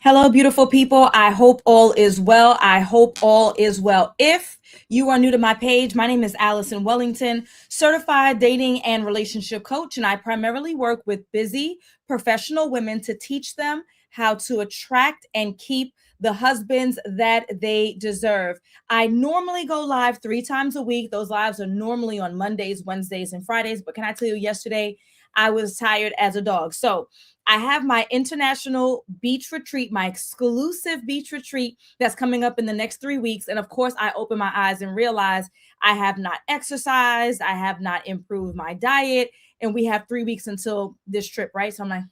Hello, beautiful people. I hope all is well. I hope all is well. If you are new to my page, my name is Alison Wellington, certified dating and relationship coach, and I primarily work with busy professional women to teach them how to attract and keep the husbands that they deserve. I normally go live 3 times a week. Those lives are normally on Mondays, Wednesdays, and Fridays. But can I tell you, yesterday I was tired as a dog. So I have my international beach retreat, my exclusive beach retreat that's coming up in the next 3 weeks. And of course, I open my eyes and realize I have not exercised, I have not improved my diet, and we have 3 weeks until this trip, right? So I'm like,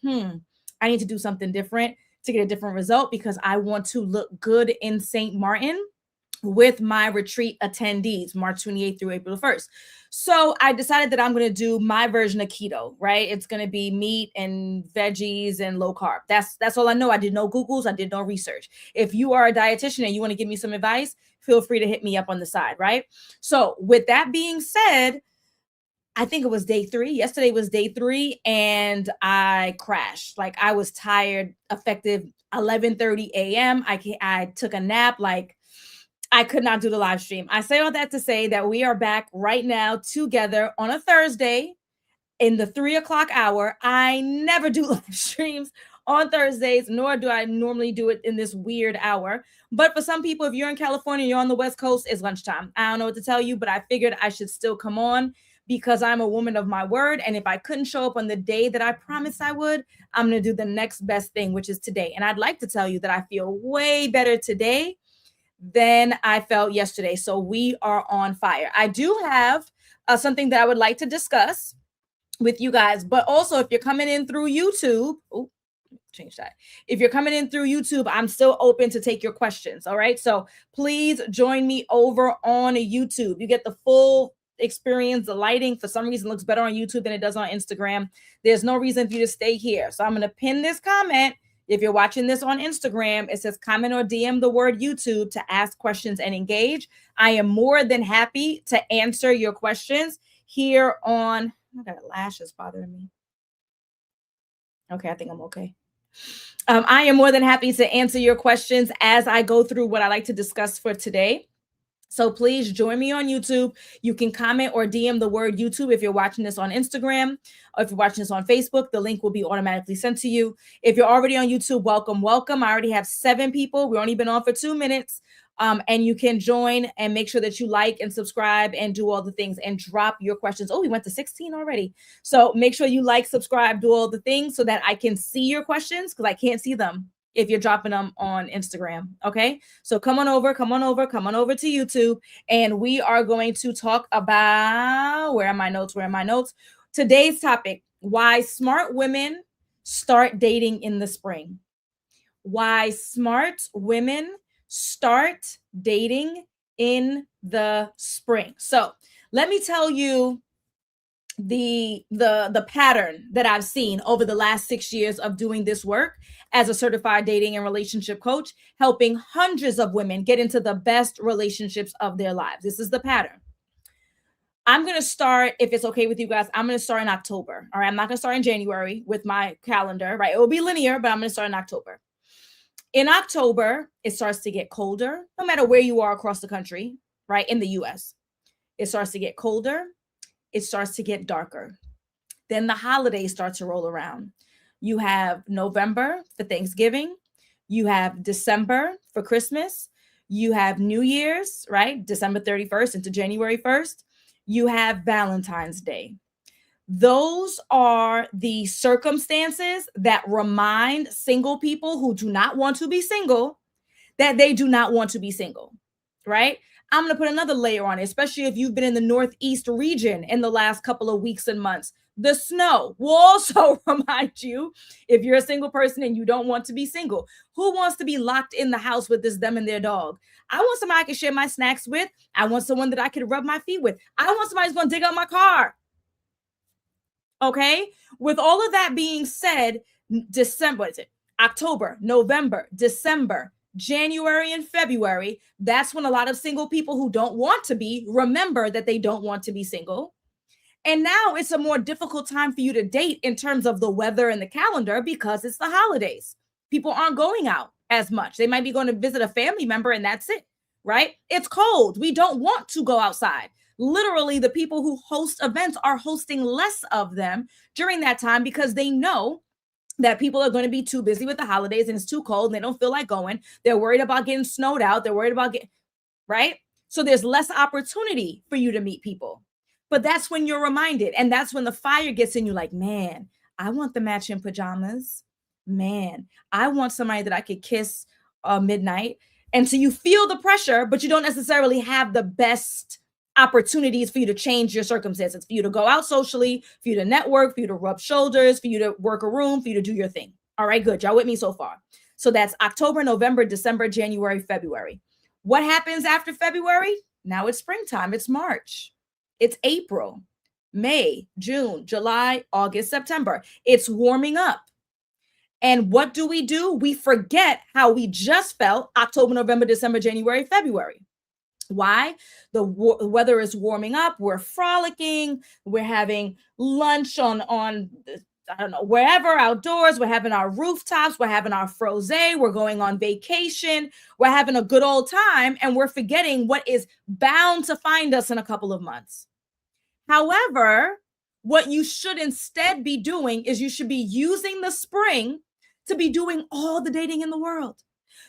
I need to do something different to get a different result because I want to look good in St. Martin with my retreat attendees, March 28th through April 1st. So I decided that I'm going to do my version of keto, right? It's going to be meat and veggies and low carb. That's all I know. I did no Googles. I did no research. If you are a dietitian and you want to give me some advice, feel free to hit me up on the side, right? So with that being said, I think it was day 3. Yesterday was day 3 and I crashed. Like I was tired, effective 11:30 a.m. I took a nap. Like I could not do the live stream. I say all that to say that we are back right now together on a Thursday in the 3 o'clock hour. I never do live streams on Thursdays, nor do I normally do it in this weird hour. But for some people, if you're in California, you're on the West Coast, it's lunchtime. I don't know what to tell you, but I figured I should still come on because I'm a woman of my word. And if I couldn't show up on the day that I promised I would, I'm going to do the next best thing, which is today. And I'd like to tell you that I feel way better today than I felt yesterday. So we are on fire. I do have something that I would like to discuss with you guys, but also if you're coming in through YouTube, change that. If you're coming in through YouTube, I'm still open to take your questions. All right. So please join me over on YouTube. You get the full experience. The lighting for some reason looks better on YouTube than it does on Instagram. There's no reason for you to stay here. So I'm going to pin this comment. If you're watching this on Instagram, it says comment or DM the word YouTube to ask questions and engage. I am more than happy to answer your questions here on, I got lashes bothering me. Okay, I think I'm okay. I am more than happy to answer your questions as I go through what I like to discuss for today. So please join me on YouTube. You can comment or DM the word YouTube if you're watching this on Instagram, or if you're watching this on Facebook, the link will be automatically sent to you. If you're already on YouTube, welcome, welcome. I already have 7 people. We've only been on for 2 minutes. And you can join and make sure that you like and subscribe and do all the things and drop your questions. Oh, we went to 16 already. So make sure you like, subscribe, do all the things so that I can see your questions because I can't see them if you're dropping them on Instagram. Okay. So come on over to YouTube. And we are going to talk about, where are my notes? Today's topic, why smart women start dating in the spring. Why smart women start dating in the spring. So let me tell you the pattern that I've seen over the last 6 years of doing this work as a certified dating and relationship coach, helping hundreds of women get into the best relationships of their lives. This is the pattern. I'm going to start, if it's okay with you guys, I'm going to start in October. All right. I'm not going to start in January with my calendar, right? It will be linear, but I'm going to start in October. In October, it starts to get colder, no matter where you are across the country, right? In the US, it starts to get colder. It starts to get darker. Then the holidays start to roll around. You have November for Thanksgiving. You have December for Christmas. You have New Year's, right? December 31st into January 1st. You have Valentine's Day. Those are the circumstances that remind single people who do not want to be single that they do not want to be single, right? I'm going to put another layer on it, especially if you've been in the Northeast region in the last couple of weeks and months. The snow will also remind you, if you're a single person and you don't want to be single, who wants to be locked in the house with this them and their dog? I want somebody I can share my snacks with. I want someone that I can rub my feet with. I want somebody who's going to dig up my car. Okay. With all of that being said, December, what is it? October, November, December, January, and February, that's when a lot of single people who don't want to be remember that they don't want to be single. And now it's a more difficult time for you to date in terms of the weather and the calendar because it's the holidays. People aren't going out as much. They might be going to visit a family member and that's it, right? It's cold. We don't want to go outside. Literally, the people who host events are hosting less of them during that time because they know that people are going to be too busy with the holidays and it's too cold and they don't feel like going. They're worried about getting snowed out. They're worried about getting, right? So there's less opportunity for you to meet people. But that's when you're reminded. And that's when the fire gets in you like, man, I want the matching pajamas. Man, I want somebody that I could kiss midnight. And so you feel the pressure, but you don't necessarily have the best opportunities for you to change your circumstances, for you to go out socially, for you to network, for you to rub shoulders, for you to work a room, for you to do your thing. All right, good. Y'all with me so far? So that's October, November, December, January, February. What happens after February? Now it's springtime. It's March. It's April, May, June, July, August, September. It's warming up. And what do? We forget how we just felt October, November, December, January, February. Why? The weather is warming up. We're frolicking. We're having lunch on I don't know, wherever, outdoors. We're having our rooftops. We're having our frosé. We're going on vacation. We're having a good old time. And we're forgetting what is bound to find us in a couple of months. However, what you should instead be doing is you should be using the spring to be doing all the dating in the world.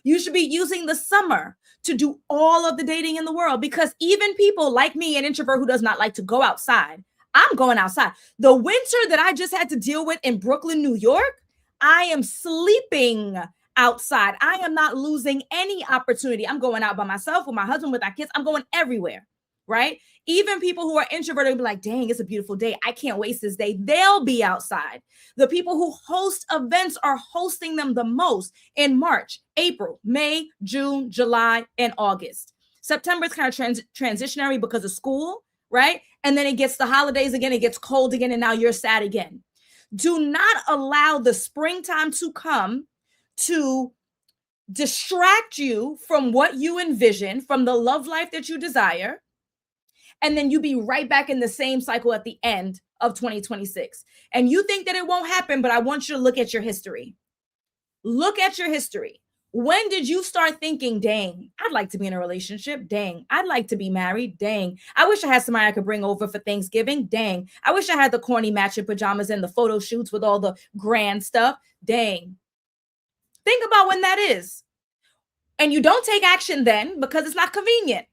You should be using the summer to do all of the dating in the world, because even people like me, an introvert who does not like to go outside, I'm going outside. The winter that I just had to deal with in Brooklyn, New York, I am sleeping outside. I am not losing any opportunity. I'm going out by myself, with my husband, with our kids. I'm going everywhere, right? Even people who are introverted will be like, dang, it's a beautiful day. I can't waste this day. They'll be outside. The people who host events are hosting them the most in March, April, May, June, July, and August. September is kind of transitionary because of school, right? And then it gets the holidays again, it gets cold again, and now you're sad again. Do not allow the springtime to come to distract you from what you envision, from the love life that you desire. And then you be right back in the same cycle at the end of 2026. And you think that it won't happen, but I want you to look at your history. Look at your history. When did you start thinking, dang, I'd like to be in a relationship? Dang, I'd like to be married? Dang, I wish I had somebody I could bring over for Thanksgiving? Dang, I wish I had the corny matching pajamas and the photo shoots with all the grand stuff? Dang. Think about when that is. And you don't take action then because it's not convenient.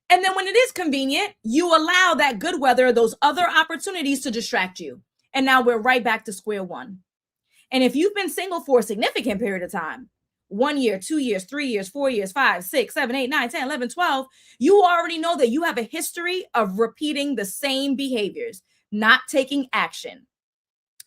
And then when it is convenient, you allow that good weather, those other opportunities to distract you. And now we're right back to square one. And if you've been single for a significant period of time, 1 year, 2 years, 3 years, 4 years, 5, 6, 7, 8, 9, 10, 11, 12, you already know that you have a history of repeating the same behaviors, not taking action,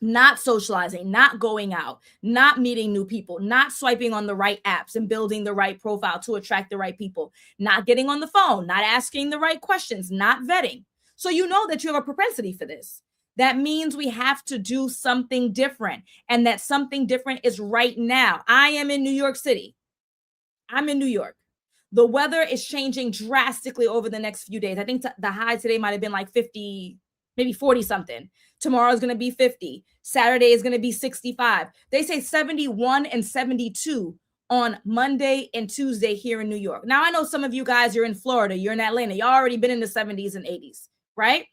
not socializing, not going out, not meeting new people, not swiping on the right apps and building the right profile to attract the right people, not getting on the phone, not asking the right questions, not vetting. So you know that you have a propensity for this. That means we have to do something different. And that something different is right now. I am in New York City. I'm in New York. The weather is changing drastically over the next few days. I think the high today might have been like 50, maybe 40 something. Tomorrow is going to be 50. Saturday is going to be 65. They say 71 and 72 on Monday and Tuesday here in New York. Now, I know some of you guys, you're in Florida, you're in Atlanta. Y'all already been in the 70s and 80s, right?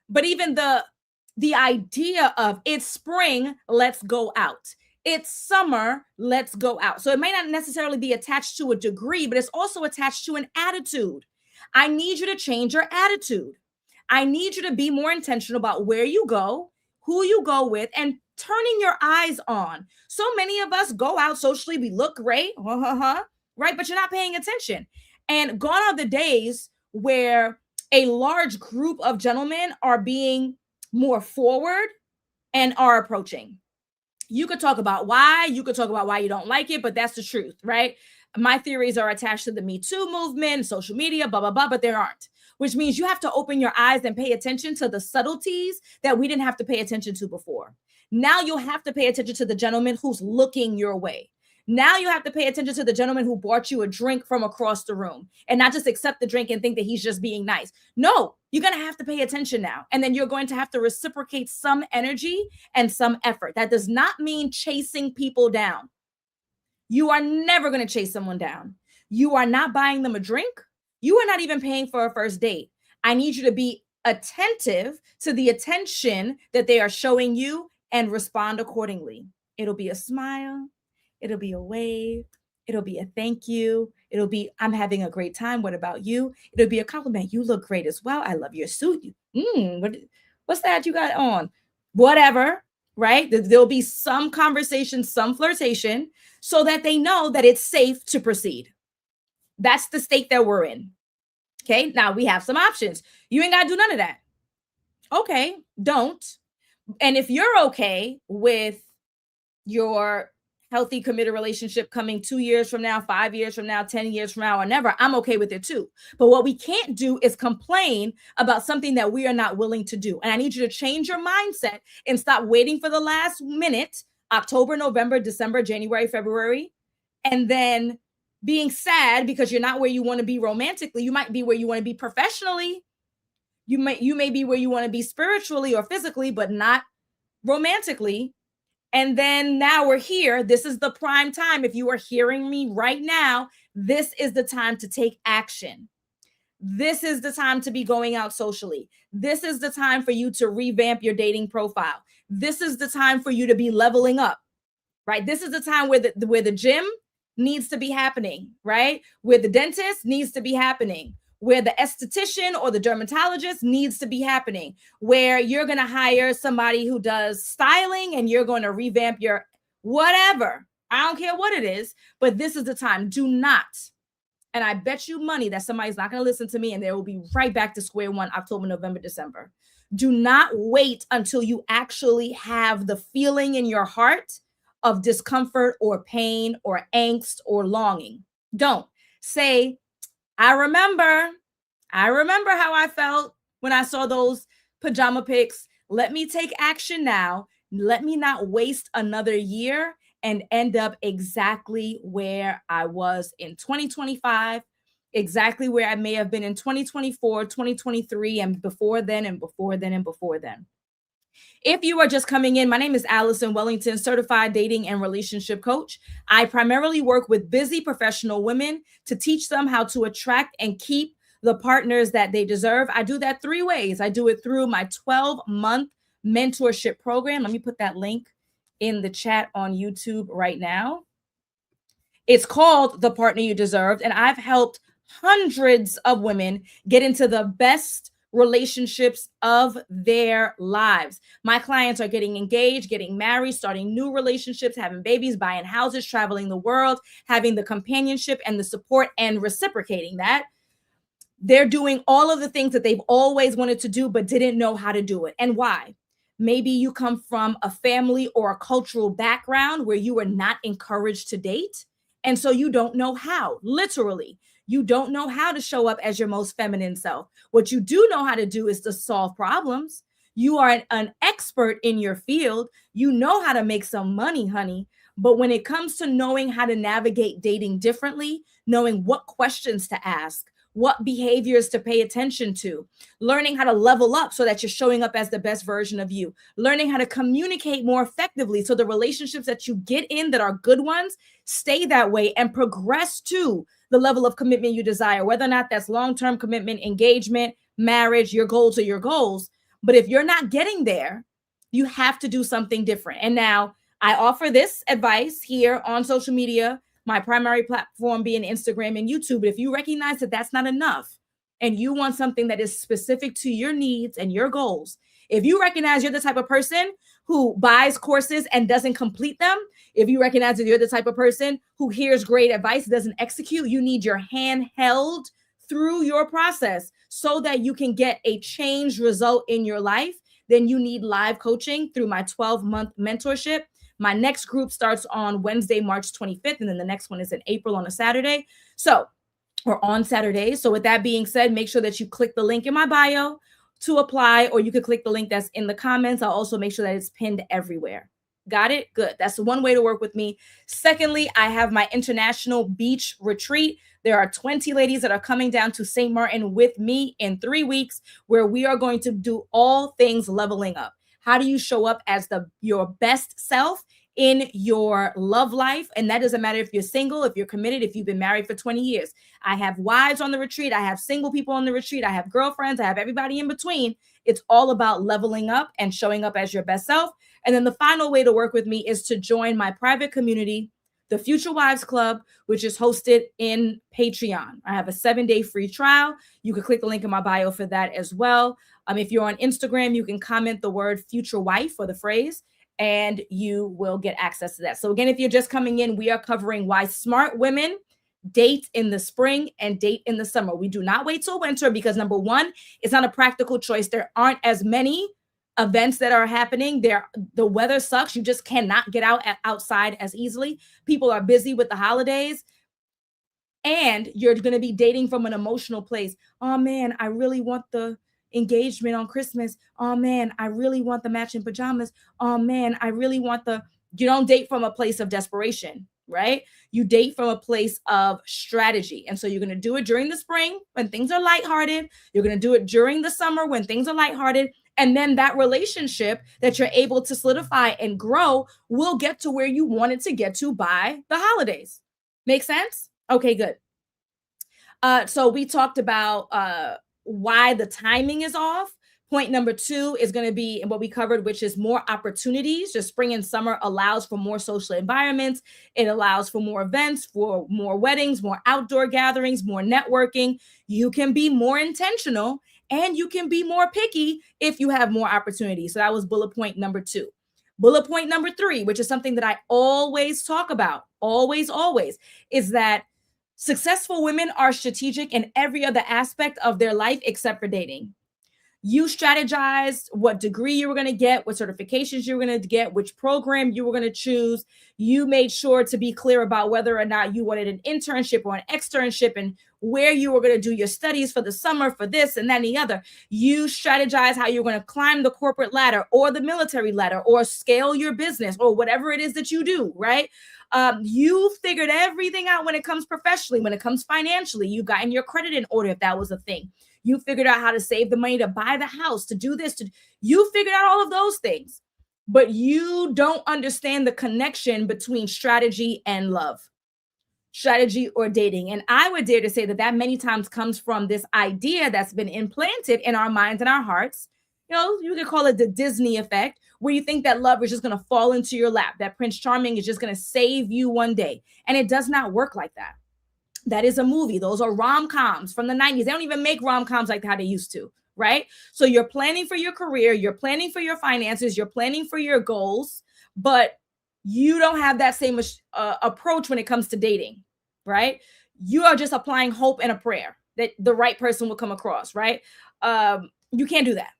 But even the idea of it's spring, let's go out. It's summer, let's go out. So it may not necessarily be attached to a degree, but it's also attached to an attitude. I need you to change your attitude. I need you to be more intentional about where you go, who you go with, and turning your eyes on. So many of us go out socially, we look great, right? But you're not paying attention. And gone are the days where a large group of gentlemen are being more forward and are approaching. You could talk about why, you could talk about why you don't like it, but that's the truth, right? My theories are attached to the Me Too movement, social media, blah, blah, blah, but there aren't. Which means you have to open your eyes and pay attention to the subtleties that we didn't have to pay attention to before. Now you'll have to pay attention to the gentleman who's looking your way. Now you have to pay attention to the gentleman who bought you a drink from across the room and not just accept the drink and think that he's just being nice. No, you're going to have to pay attention now. And then you're going to have to reciprocate some energy and some effort. That does not mean chasing people down. You are never going to chase someone down. You are not buying them a drink. You are not even paying for a first date. I need you to be attentive to the attention that they are showing you and respond accordingly. It'll be a smile. It'll be a wave. It'll be a thank you. It'll be, I'm having a great time. What about you? It'll be a compliment. You look great as well. I love your suit. What's that you got on? Whatever, right? There'll be some conversation, some flirtation, so that they know that it's safe to proceed. That's the state that we're in. Okay, now we have some options. You ain't got to do none of that. Okay, don't. And if you're okay with your healthy, committed relationship coming 2 years from now, 5 years from now, 10 years from now, or never, I'm okay with it too. But what we can't do is complain about something that we are not willing to do. And I need you to change your mindset and stop waiting for the last minute, October, November, December, January, February, and then being sad because you're not where you want to be romantically. You might be where you want to be professionally. You may be where you want to be spiritually or physically, but not romantically. And then now we're here. This is the prime time. If you are hearing me right now, this is the time to take action. This is the time to be going out socially. This is the time for you to revamp your dating profile. This is the time for you to be leveling up, right? This is the time where the gym needs to be happening, right? Where the dentist needs to be happening, where the esthetician or the dermatologist needs to be happening, where you're going to hire somebody who does styling and you're going to revamp your whatever. I don't care what it is, but this is the time. Do not. And I bet you money that somebody's not going to listen to me and they will be right back to square one, October, November, December. Do not wait until you actually have the feeling in your heart of discomfort or pain or angst or longing. Don't say, I remember how I felt when I saw those pajama pics. Let me take action now. Let me not waste another year and end up exactly where I was in 2025, exactly where I may have been in 2024, 2023, and before then, and before then, and before then. If you are just coming in, my name is Alison Wellington, certified dating and relationship coach. I primarily work with busy professional women to teach them how to attract and keep the partners that they deserve. I do that 3 ways. I do it through my 12-month mentorship program. Let me put that link in the chat on YouTube right now. It's called The Partner You Deserved, and I've helped hundreds of women get into the best relationships of their lives. My clients are getting engaged, getting married, starting new relationships, having babies, buying houses, traveling the world, having the companionship and the support and reciprocating that. They're doing all of the things that they've always wanted to do, but didn't know how to do it. And why? Maybe you come from a family or a cultural background where you were not encouraged to date. And so you don't know how, literally. You don't know how to show up as your most feminine self. What you do know how to do is to solve problems. You are an expert in your field. You know how to make some money, honey. But when it comes to knowing how to navigate dating differently, knowing what questions to ask, what behaviors to pay attention to, learning how to level up so that you're showing up as the best version of you, learning how to communicate more effectively so the relationships that you get in that are good ones stay that way and progress to the level of commitment you desire, whether or not that's long-term commitment, engagement, marriage, your goals are your goals. But if you're not getting there, you have to do something different. And now I offer this advice here on social media, my primary platform being Instagram and YouTube. But if you recognize that that's not enough and you want something that is specific to your needs and your goals, if you recognize you're the type of person who buys courses and doesn't complete them, if you recognize that you're the type of person who hears great advice, doesn't execute, you need your hand held through your process so that you can get a changed result in your life, then you need live coaching through my 12-month mentorship. My next group starts on Wednesday, March 25th, and then the next one is in April on a Saturday. Or on Saturdays. So with that being said, make sure that you click the link in my bio to apply, or you could click the link that's in the comments. I'll also make sure that it's pinned everywhere. Got it? Good. That's one way to work with me. Secondly, I have my international beach retreat. There are 20 ladies that are coming down to St. Martin with me in 3 weeks, where we are going to do all things leveling up. How do you show up as your best self in your love life. And that doesn't matter if you're single, if you're committed, if you've been married for 20 years. I have wives on the retreat. I have single people on the retreat. I have girlfriends. I have everybody in between. It's all about leveling up and showing up as your best self. And then the final way to work with me is to join my private community, the Future Wives Club, which is hosted in Patreon. I have a 7-day free trial. You can click the link in my bio for that as well. If you're on Instagram, you can comment the word future wife or the phrase, and you will get access to that. So again, if you're just coming in, we are covering why smart women date in the spring and date in the summer. We do not wait till winter because, number one, it's not a practical choice. There aren't as many events that are happening there. The weather sucks. You just cannot get outside as easily. People are busy with the holidays, and you're going to be dating from an emotional place. Oh man, I really want the engagement on Christmas. Oh man, I really want the matching pajamas. Oh man, I really want you don't date from a place of desperation, right? You date from a place of strategy. And so you're going to do it during the spring when things are lighthearted. You're going to do it during the summer when things are lighthearted. And then that relationship that you're able to solidify and grow will get to where you want it to get to by the holidays. Make sense? Okay, good. So we talked about why the timing is off. Point number 2 is going to be what we covered, which is more opportunities. Just spring and summer allows for more social environments. It allows for more events, for more weddings, more outdoor gatherings, more networking. You can be more intentional and you can be more picky if you have more opportunities. So that was bullet point number 2. Bullet point number 3, which is something that I always talk about, always, is that successful women are strategic in every other aspect of their life except for dating. You strategized what degree you were going to get, what certifications you were going to get, which program you were going to choose. You made sure to be clear about whether or not you wanted an internship or an externship and where you were going to do your studies for the summer, for this and that and the other. You strategized how you're going to climb the corporate ladder or the military ladder or scale your business or whatever it is that you do, right? You figured everything out when it comes professionally, when it comes financially. You got in your credit in order if that was a thing. You figured out how to save the money to buy the house, to do this. You figured out all of those things, but you don't understand the connection between strategy and love, strategy or dating. And I would dare to say that many times comes from this idea that's been implanted in our minds and our hearts. You could call it the Disney effect, where you think that love is just going to fall into your lap, that Prince Charming is just going to save you one day. And it does not work like that. That is a movie. Those are rom-coms from the 90s. They don't even make rom-coms like how they used to, right? So you're planning for your career, you're planning for your finances, you're planning for your goals, but you don't have that same approach when it comes to dating, right? You are just applying hope and a prayer that the right person will come across, right? You can't do that.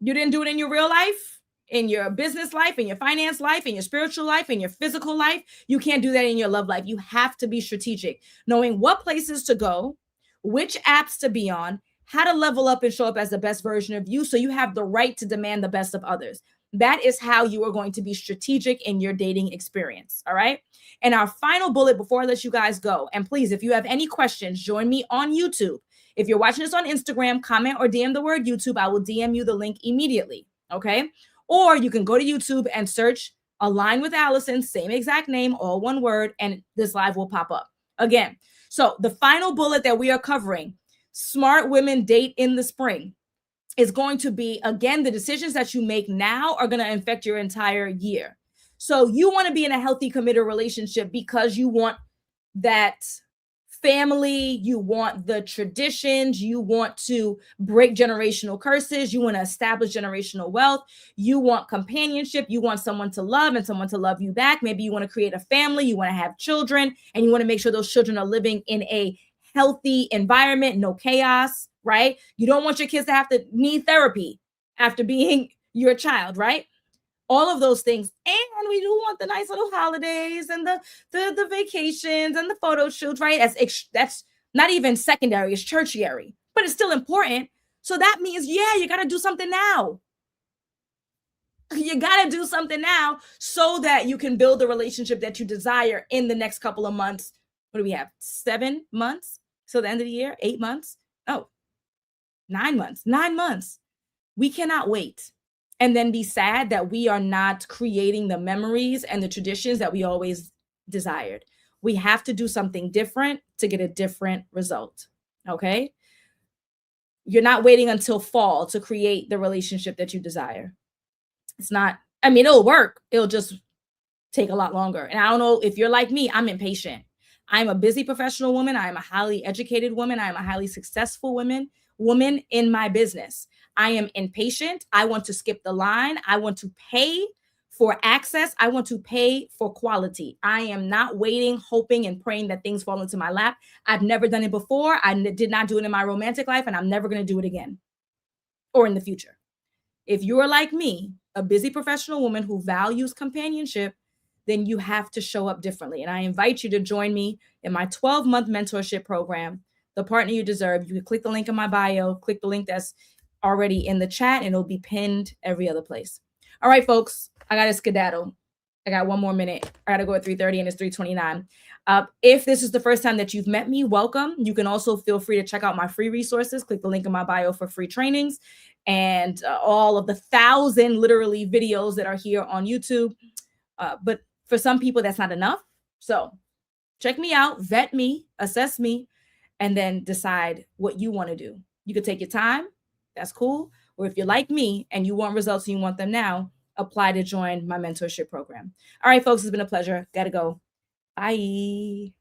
You didn't do it in your real life, in your business life, in your finance life, in your spiritual life, in your physical life. You can't do that in your love life. You have to be strategic, knowing what places to go, which apps to be on, how to level up and show up as the best version of you so you have the right to demand the best of others. That is how you are going to be strategic in your dating experience. All right. And our final bullet before I let you guys go, and please, if you have any questions, join me on YouTube. If you're watching this on Instagram, comment or DM the word YouTube. I will DM you the link immediately. Okay. Or you can go to YouTube and search Align with Alison, same exact name, all one word, and this live will pop up. Again, so the final bullet that we are covering, smart women date in the spring, is going to be, again, the decisions that you make now are going to affect your entire year. So you want to be in a healthy, committed relationship because you want that family, you want the traditions, you want to break generational curses, you want to establish generational wealth, you want companionship, you want someone to love and someone to love you back. Maybe you want to create a family, you want to have children, and you want to make sure those children are living in a healthy environment, no chaos, right? You don't want your kids to have to need therapy after being your child, right? All of those things. And we do want the nice little holidays and the vacations and the photo shoots, right? That's not even secondary, it's tertiary, but it's still important. So that means, yeah, you got to do something now. You got to do something now so that you can build the relationship that you desire in the next couple of months. What do we have? 7 months? So the end of the year, 8 months? Oh, 9 months. 9 months. We cannot wait. and then be sad that we are not creating the memories and the traditions that we always desired. We have to do something different to get a different result. Okay. You're not waiting until fall to create the relationship that you desire. It's not, I mean, it'll work. It'll just take a lot longer. And I don't know if you're like me, I'm impatient. I'm a busy professional woman. I am a highly educated woman. I am a highly successful woman in my business. I am impatient. I want to skip the line. I want to pay for access. I want to pay for quality. I am not waiting, hoping, and praying that things fall into my lap. I've never done it before. I did not do it in my romantic life, and I'm never going to do it again or in the future. If you're like me, a busy professional woman who values companionship, then you have to show up differently. And I invite you to join me in my 12-month mentorship program, The Partner You Deserve. You can click the link in my bio, click the link that's already in the chat, and it'll be pinned every other place. All right, folks, I got to skedaddle. I got 1 more minute. I got to go at 3:30 and it's 3:29. If this is the first time that you've met me, welcome. You can also feel free to check out my free resources. Click the link in my bio for free trainings and all of the 1,000 literally videos that are here on YouTube. But for some people, that's not enough. So check me out, vet me, assess me, and then decide what you want to do. You could take your time. That's cool. Or if you're like me and you want results and you want them now, apply to join my mentorship program. All right, folks, it's been a pleasure. Gotta go. Bye.